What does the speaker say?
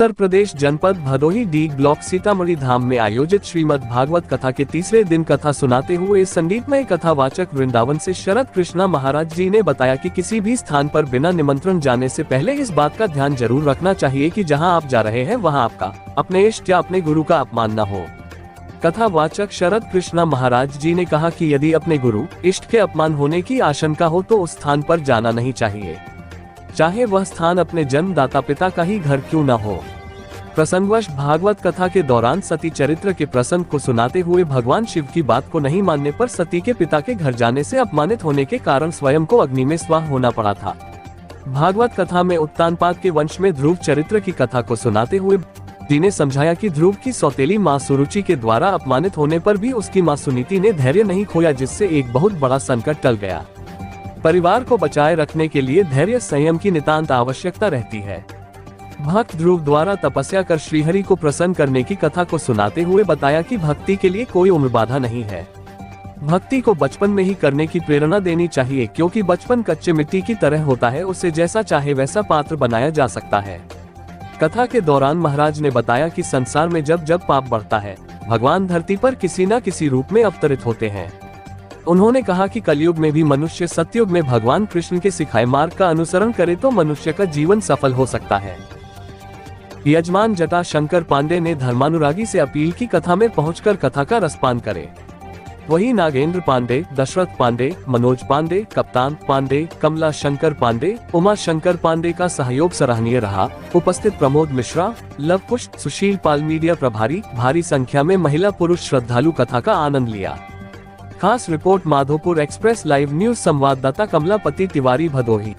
उत्तर प्रदेश जनपद Bhadohi D block Sitamarhi धाम में आयोजित श्रीमद् भागवत कथा के तीसरे दिन कथा सुनाते हुए संगीतमय कथावाचक वृंदावन से शरद कृष्णा महाराज जी ने बताया कि किसी भी स्थान पर बिना निमंत्रण जाने से पहले इस बात का ध्यान जरूर रखना चाहिए कि जहां आप जा रहे हैं वहां आपका अपने इष्ट या अपने गुरु का अपमान न हो। कथावाचक शरद कृष्णा महाराज जी ने कहा कि यदि अपने गुरु इष्ट के अपमान होने की आशंका हो तो उस स्थान पर जाना नहीं चाहिए, चाहे वह स्थान अपने जन्मदाता पिता का ही घर क्यों न हो। प्रसंगवश भागवत कथा के दौरान सती चरित्र के प्रसंग को सुनाते हुए भगवान शिव की बात को नहीं मानने पर सती के पिता के घर जाने से अपमानित होने के कारण स्वयं को अग्नि में स्वाह होना पड़ा था। भागवत कथा में उत्तानपाद के वंश में ध्रुव चरित्र की कथा को सुनाते हुए जी ने समझाया कि ध्रुव की सौतेली माँ सुरुचि के द्वारा अपमानित होने पर भी उसकी माँ सुनीति ने धैर्य नहीं खोया, जिससे एक बहुत बड़ा संकट टल गया। परिवार को बचाए रखने के लिए धैर्य संयम की नितांत आवश्यकता रहती है। भक्त ध्रुव द्वारा तपस्या कर श्रीहरि को प्रसन्न करने की कथा को सुनाते हुए बताया कि भक्ति के लिए कोई उम्र बाधा नहीं है। भक्ति को बचपन में ही करने की प्रेरणा देनी चाहिए, क्योंकि बचपन कच्चे मिट्टी की तरह होता है, उसे जैसा चाहे वैसा पात्र बनाया जा सकता है। कथा के दौरान महाराज ने बताया कि संसार में जब जब पाप बढ़ता है, भगवान धरती पर किसी न किसी रूप में अवतरित होते हैं। उन्होंने कहा कि कलयुग में भी मनुष्य सतयुग में भगवान कृष्ण के सिखाए मार्ग का अनुसरण करे तो मनुष्य का जीवन सफल हो सकता है। यजमान जटा शंकर पांडे ने धर्मानुरागी से अपील की कथा में पहुंचकर कथा का रसपान करे। वहीं नागेंद्र पांडे, दशरथ पांडे, मनोज पांडे, कप्तान पांडे, कमला शंकर पांडे, उमा शंकर पांडे का सहयोग सराहनीय रहा। उपस्थित प्रमोद मिश्रा, लव कुश, सुशील पाल मीडिया प्रभारी, भारी संख्या में महिला पुरुष श्रद्धालु कथा का आनंद लिया। खास report Madhopur express live news संवाददाता कमलापति तिवारी, भदोही।